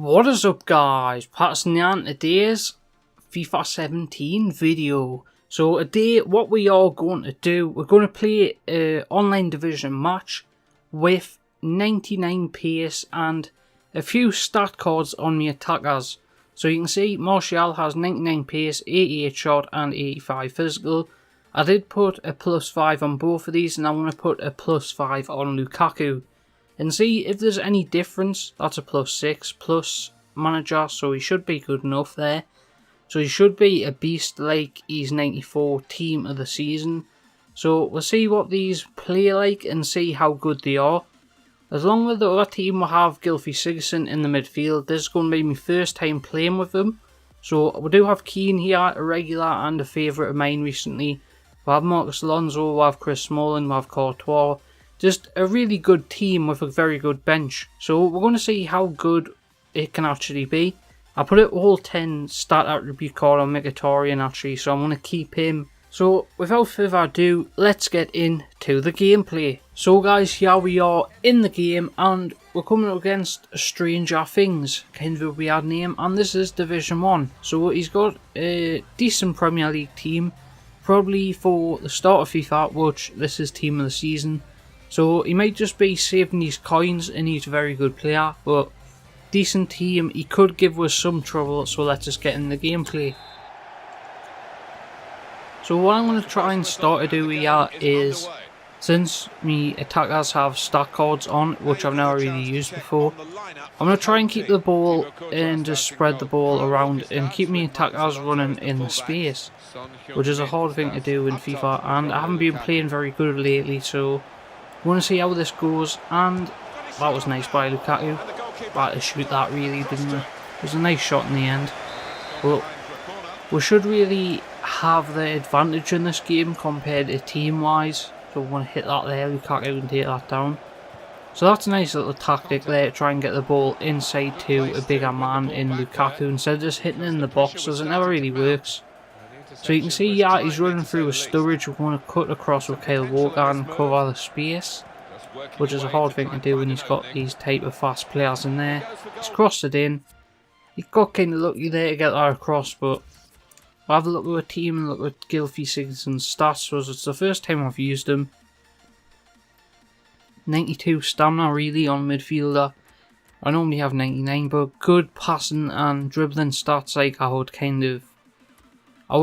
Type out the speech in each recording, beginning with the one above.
What is up guys, Patterson and today's FIFA 17 video. So today what we are going to do, we're going to play an online division match with 99 pace and a few stat cards on the attackers. So you can see Martial has 99 pace, 88 shot and 85 physical. I did put a +5 on both of these and I want to put a +5 on Lukaku. And see if there's any difference. That's a +6 plus manager, so he should be good enough there. So he should be a beast like he's 94 team of the season. So we'll see what these play like and see how good they are. As long as the other team will have Gylfi Sigurdsson in the midfield, this is going to be my first time playing with them. So we do have Keane here, a regular and a favourite of mine recently. We have Marcus Alonso, we have Chris Smalling, we have Courtois. Just a really good team with a very good bench. So we're going to see how good it can actually be. I put it all 10 stat attribute card on Mkhitaryan actually, so I'm going to keep him. So without further ado, let's get into the gameplay. So guys, here we are in the game and we're coming up against Stranger Things, kind of a weird name, and this is Division 1. So he's got a decent Premier League team, probably for the start of FIFA, which this is team of the season. So he might just be saving these coins and he's a very good player, but decent team, he could give us some trouble, so let's just get in the gameplay. So what I'm going to try and start to do here is, since me attackers have stat cards on, which I've never really used before, I'm going to try and keep the ball and just spread the ball around and keep me attackers running in the space, which is a hard thing to do in FIFA, and I haven't been playing very good lately, so I want to see how this goes. And that was nice by Lukaku. Had to shoot that really, didn't we? It was a nice shot in the end. But we should really have the advantage in this game compared to team wise. So we want to hit that there, Lukaku can take that down. So that's a nice little tactic there to try and get the ball inside to a bigger man in Lukaku instead of just hitting it in the boxes. It never really works. So you can see, yeah, he's running through a Sturridge. We're going to cut across with Kyle Walker and cover the space, which is a hard thing to do when he's got these type of fast players in there. He's crossed it in. He got kind of lucky there to get that across, but I'll have a look at a team and look at Gylfi Sigurdsson's stats, because it's the first time I've used him. 92 stamina really on midfielder. I normally have 99, but good passing and dribbling stats like I would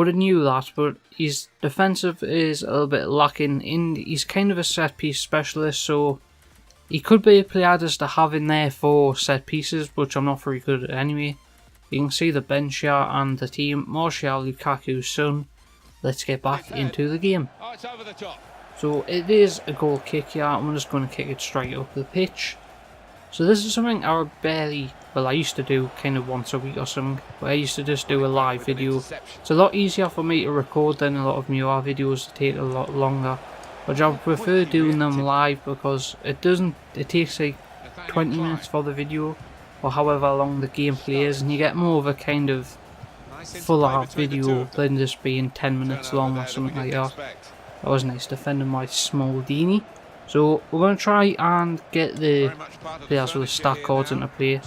have knew that, but his defensive is a little bit lacking. He's kind of a set piece specialist, so he could be a player just to have in there for set pieces, which I'm not very good at anyway. You can see the bench here and the team. Martial, Lukaku, Son. Let's get back into the game. So it is a goal kick here. I'm just going to kick it straight up the pitch. So this is something I used to do kind of once a week or something, but I used to just do a live video. It's a lot easier for me to record than a lot of newer videos that take a lot longer, but I prefer doing them live because it takes like 20 minutes for the video or however long the gameplay is, and you get more of a kind of fuller video than just being 10 minutes long or something like that. That was nice defending by Smaldini. So we're going to try and get the players with the stat cards into play,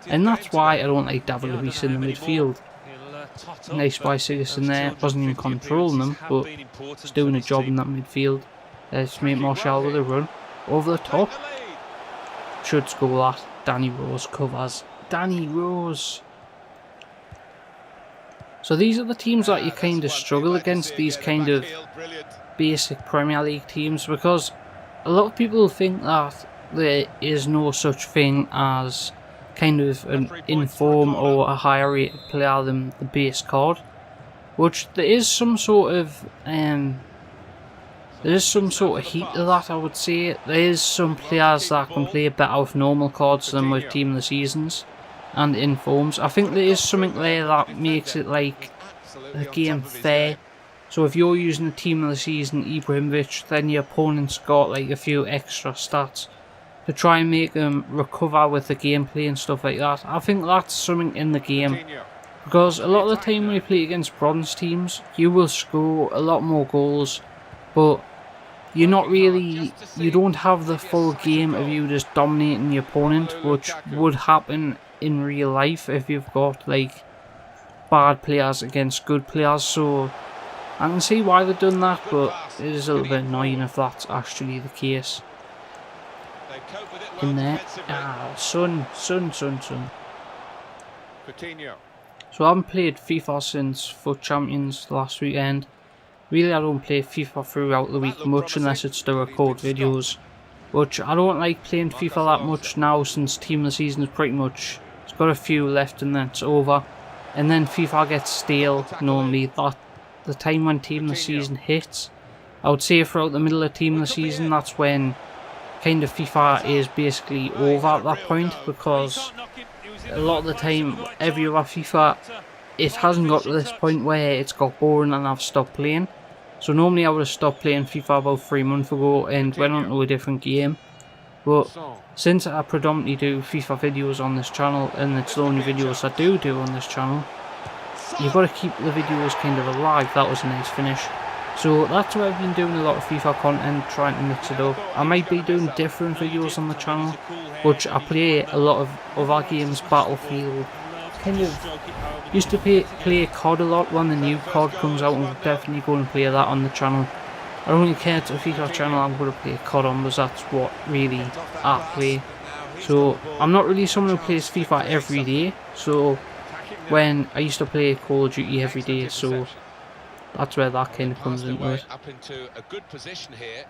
and that's why I don't like David Luiz in the midfield. Nice by Sigurdsson there, wasn't even controlling them, but he's doing a job in that midfield. Let's make Martial with a run over the top. Should score that. Danny Rose covers. Danny Rose. So these are the teams that you kind of struggle against, these kind of basic Premier League teams, because a lot of people think that there is no such thing as kind of an inform or a higher rated player than the base card, which there is some sort of heat to that. I would say there is some players that can play better with normal cards than with team of the seasons and informs. I think there is something there that makes it like the game fair. So if you're using a team of the season Ibrahimovic, then your opponent's got like a few extra stats to try and make them recover with the gameplay and stuff like that. I think that's something in the game, because a lot of the time when you play against bronze teams, you will score a lot more goals, but you don't have the full game of you just dominating the opponent, which would happen in real life if you've got like bad players against good players, so I can see why they've done that, but it is a little bit annoying if that's actually the case. In there, son. So I haven't played FIFA since FUT Champions last weekend. Really, I don't play FIFA throughout the week much unless it's to record videos. Which I don't like playing FIFA that much now since Team of the Season is pretty much, it's got a few left and then it's over. And then FIFA gets stale normally. That the time when Team of the Season hits, I would say throughout the middle of Team of the Season, that's when kind of FIFA is basically over at that point, because a lot of the time, every other FIFA, it hasn't got to this point where it's got boring and I've stopped playing. So normally I would have stopped playing FIFA about 3 months ago and went on to a different game. But since I predominantly do FIFA videos on this channel, and it's the only videos I do on this channel, you've got to keep the videos kind of alive. That was a nice finish. So that's why I've been doing a lot of FIFA content, trying to mix it up. I might be doing different videos on the channel, which I play a lot of other games, Battlefield. Kind of used to play COD a lot when the new COD comes out, and we're definitely going to play that on the channel. I don't really care, it's a FIFA channel, I'm going to play COD on, because that's what really I play. So I'm not really someone who plays FIFA every day, so when I used to play Call of Duty every day, so that's where that kind of comes into it.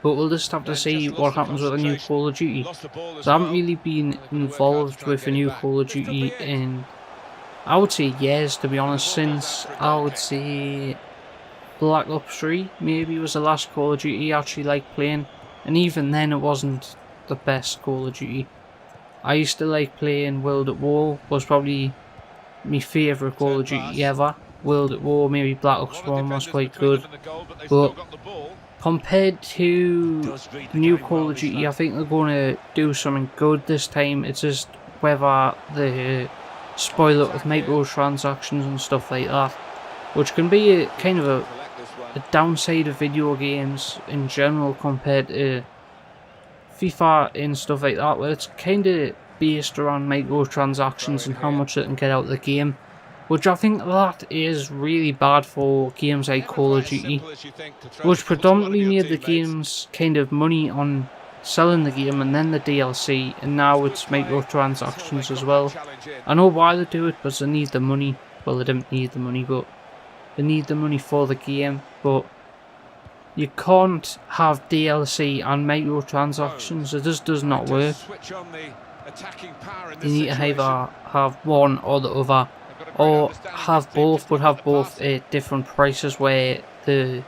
But we'll just have to see what happens with a new Call of Duty. So I haven't really been involved with a new Call of Duty in, I would say, years, to be honest, since I would say Black Ops 3 maybe was the last Call of Duty I actually liked playing, and even then it wasn't the best Call of Duty. I used to like playing World at War, was probably my favourite Call of Duty ever. World at War, maybe Black Ops 1 was quite good, but compared to new Call of Duty, I think they're going to do something good this time. It's just whether they spoil it with microtransactions and stuff like that, which can be a kind of a downside of video games in general compared to FIFA and stuff like that, where it's kind of based around microtransactions and how much they can get out of the game, which I think that is really bad for games like Call of Duty, which predominantly made the games kind of money on selling the game and then the DLC, and now it's microtransactions as well. I know why they do it, because they need the money. Well, they didn't need the money, but they need the money for the game. But you can't have DLC and microtransactions, it just does not work. You need to either have one or the other, or have both, but have both at different prices where they're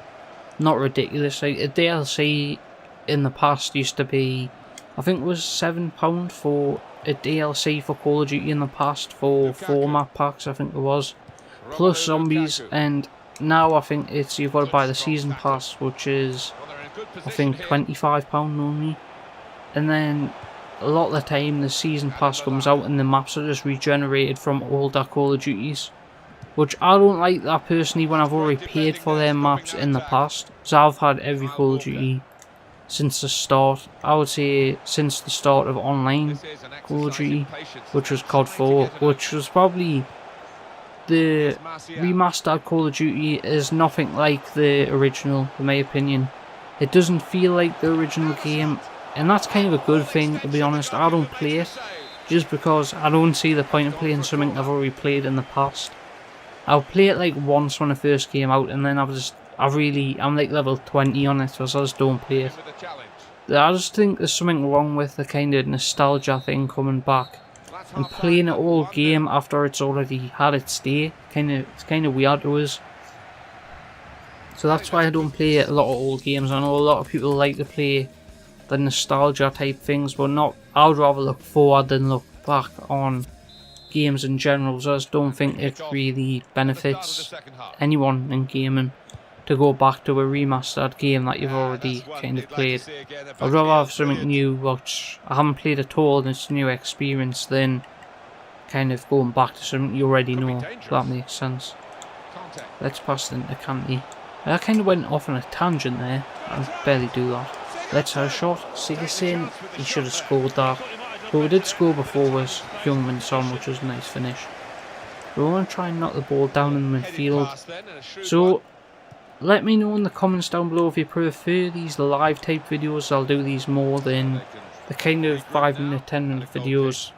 not ridiculous. Like a DLC in the past used to be, I think it was £7 for a DLC for Call of Duty in the past for 4 map packs, I think it was, plus zombies, and now I think it's, you've got to buy the season pass, which is I think £25 normally, and then a lot of the time the season pass comes out and the maps are just regenerated from older Call of Duties, which I don't like that personally when I've already paid for their maps in the past. So I've had every Call of Duty since the start, I would say since the start of online Call of Duty, which was COD 4, which was probably the remastered Call of Duty is nothing like the original in my opinion. It doesn't feel like the original game, and that's kind of a good thing, to be honest. I don't play it just because I don't see the point of playing something I've already played in the past. I'll play it like once when it first came out, and then I'm like level 20 on it, so I just don't play it. I just think there's something wrong with the kind of nostalgia thing coming back and playing an old game after it's already had its day. It's kind of weird to us. So that's why I don't play a lot of old games. I know a lot of people like to play the nostalgia type things, but not. I would rather look forward than look back on games in general. So I just don't think it really benefits anyone in gaming to go back to a remastered game that you've already kind of played. I'd rather have something new which I haven't played at all and it's a new experience than kind of going back to something you already know, if that makes sense. Let's pass it into Kante. I kind of went off on a tangent there. I barely do that. Let's have a shot. Sigerson, he should have scored that. But we did score before was Youngman Son, which was a nice finish. We want to try and knock the ball down in the midfield. So let me know in the comments down below if you prefer these live type videos. I'll do these more than the kind of 5-minute, 10-minute videos.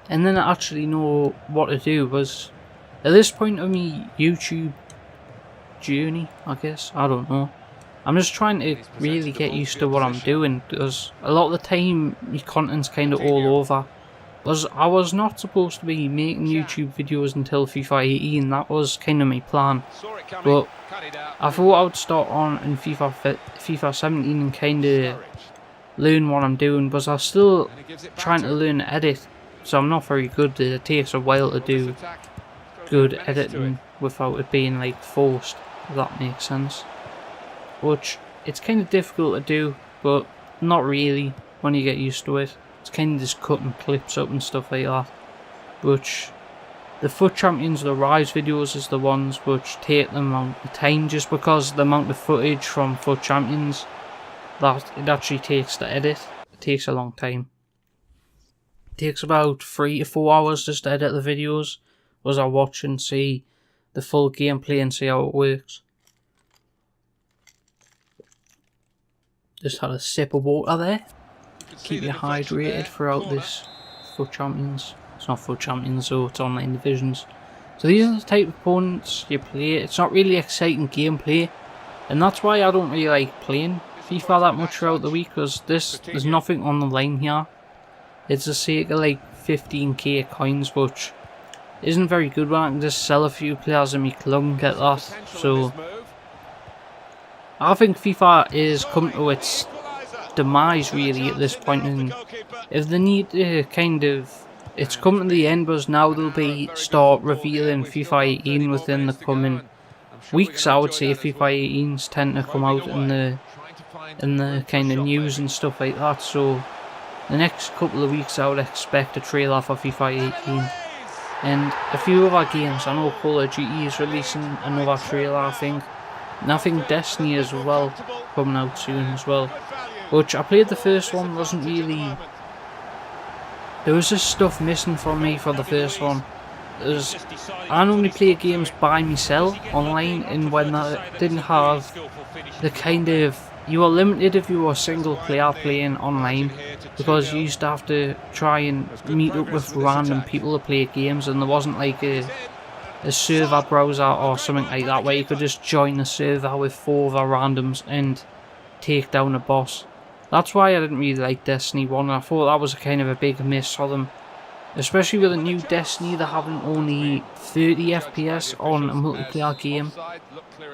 And then I actually know what to do, because at this point of me YouTube journey, I guess, I don't know, I'm just trying to really get used to what I'm doing, because a lot of the time my content's kind of all over. Because I was not supposed to be making YouTube videos until FIFA 18, that was kind of my plan. But I thought I would start on in FIFA 17 and kind of learn what I'm doing, because I'm still trying to learn to edit, so I'm not very good at it. It takes a while to do good editing without it being like forced, if that makes sense. Which, it's kind of difficult to do, but not really when you get used to it. It's kind of just cutting clips up and stuff like that. Which, the FUT Champions, the Rise videos is the ones which take the amount of time, just because the amount of footage from FUT Champions that it actually takes to edit. It takes a long time. It takes about 3 to 4 hours just to edit the videos, as I watch and see the full gameplay and see how it works. Just had a sip of water there. Keep you hydrated throughout this FUT Champions. It's not FUT Champions though, it's online divisions. So these are the type of opponents you play. It's not really exciting gameplay, and that's why I don't really like playing FIFA that much throughout the week, because there's nothing on the line here. It's a sake of like 15k coins, which isn't very good when I can just sell a few players in my club and get that. So I think FIFA is come to its demise really at this point, and if they need to kind of, it's come to the end, because now they'll start revealing FIFA 18 within the coming weeks. I would say FIFA 18s tend to come out in the kind of news and stuff like that, so the next couple of weeks I would expect a trailer for FIFA 18 and a few other games. I know Call of Duty is releasing another trailer, I think, and I think Destiny as well coming out soon as well, which I played the first one. Wasn't really, there was just stuff missing from me for the first one. I normally play games by myself online, and when I didn't have the kind of, you were limited if you were a single player playing online, because you used to have to try and meet up with random people to play games, and there wasn't like a server browser or something like that where you could just join a server with 4 other randoms and take down a boss. That's why I didn't really like Destiny 1. I thought that was a kind of a big miss for them, especially with a new Destiny. They're having only 30 FPS on a multiplayer game,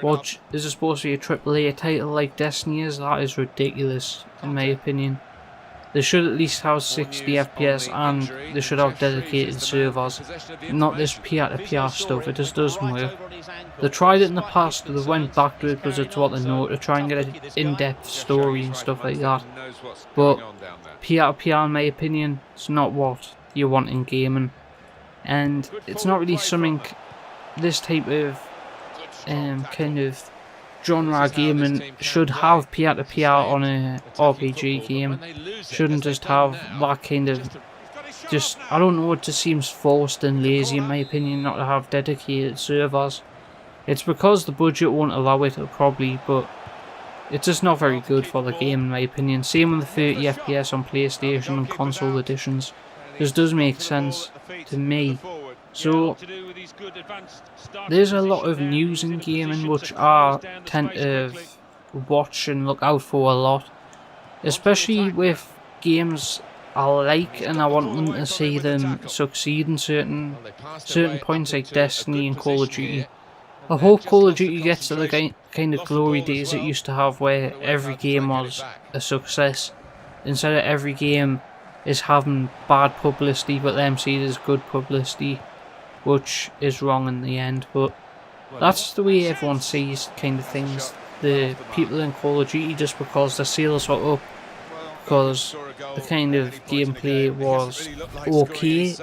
which is supposed to be a AAA title like Destiny is. That is ridiculous in my opinion. They should at least have 60 FPS, and they should have dedicated servers, not this peer-to-peer stuff. It just doesn't work. They tried it in the past, they went back to it because it's what they know, to try and get an in-depth story and stuff like that. But peer-to-peer, in my opinion, it's not what you want in gaming, and it's not really something this type of kind of genre gaming should have. Peer-to-peer on a RPG game shouldn't just have that kind of, just, I don't know, it just seems forced and lazy in my opinion not to have dedicated servers. It's because the budget won't allow it probably, but it's just not very good for the game in my opinion. Same with the 30 FPS on PlayStation and console editions. This does make sense to me. So there's a lot of news in gaming which I tend to watch and look out for a lot, especially with games I like and I want them to see them succeed in certain points, like Destiny and Call of Duty. I hope Call of Duty gets to the kind of glory days it used to have, where every game was a success, instead of every game is having bad publicity but them see it as good publicity, which is wrong in the end. But that's the way everyone sees kind of things. The people in Call of Duty, just because the sales were up, because the kind of gameplay was okay.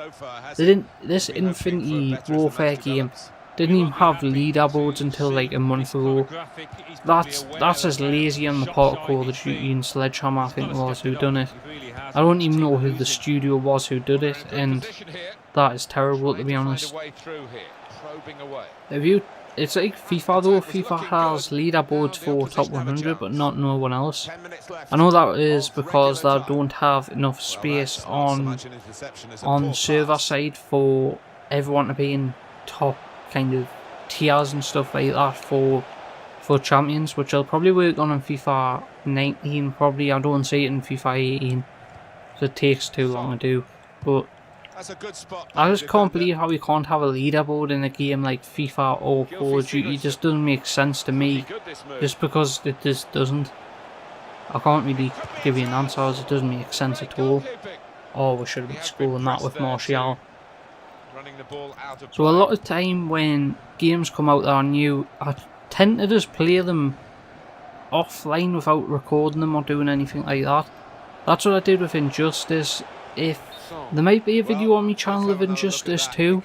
This Infinity Warfare game didn't even have leaderboards until like a month ago. That's as lazy on the part of Call of Duty and Sledgehammer, I think it was, who done it. I don't even know who the studio was who did it, and that is terrible, to be honest. It's like FIFA though. FIFA has leaderboards for top 100, but not no one else. I know that is because they don't have enough space on server side for everyone to be in top kind of tiers and stuff like that for champions, which I'll probably work on in FIFA 19. Probably I don't see it in FIFA 18, so it takes too long to do. But I just can't believe how we can't have a leaderboard in a game like FIFA or Call of Duty. It just doesn't make sense to me, just because it just doesn't. I can't really give you an answer, as it doesn't make sense at all. Oh, we should have been scoring that with Martial. So a lot of time when games come out that are new, I tend to just play them offline without recording them or doing anything like that. That's what I did with Injustice. There might be a video on my channel of Injustice too,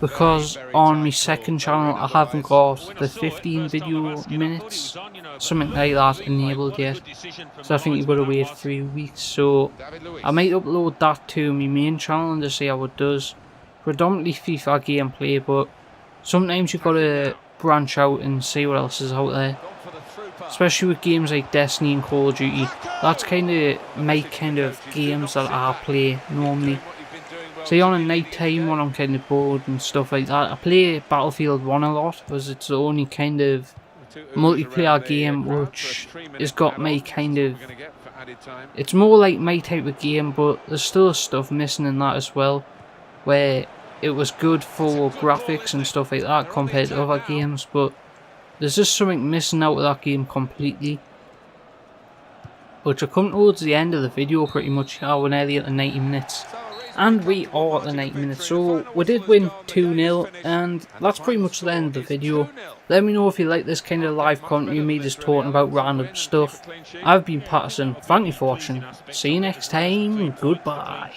because on my second channel I haven't got the 15 video minutes, something like that, enabled yet. So I think you've got to wait 3 weeks. So I might upload that to my main channel and just see how it does. Predominantly FIFA gameplay, but sometimes you've got to branch out and see what else is out there. Especially with games like Destiny and Call of Duty, that's kind of my kind of games that I play normally. See, on a night time when I'm kind of bored and stuff like that, I play Battlefield 1 a lot, because it's the only kind of multiplayer game which has got my kind of... It's more like my type of game, but there's still stuff missing in that as well, where it was good for graphics and stuff like that compared to other games, but there's just something missing out of that game completely. But you're coming towards the end of the video pretty much. We're nearly at the 90 minutes. And we are at the 90 minutes. So we did win 2-0. And that's pretty much the end of the video. Let me know if you like this kind of live content, me just talking about random stuff. I've been Patterson. Thank you for watching. See you next time. Goodbye.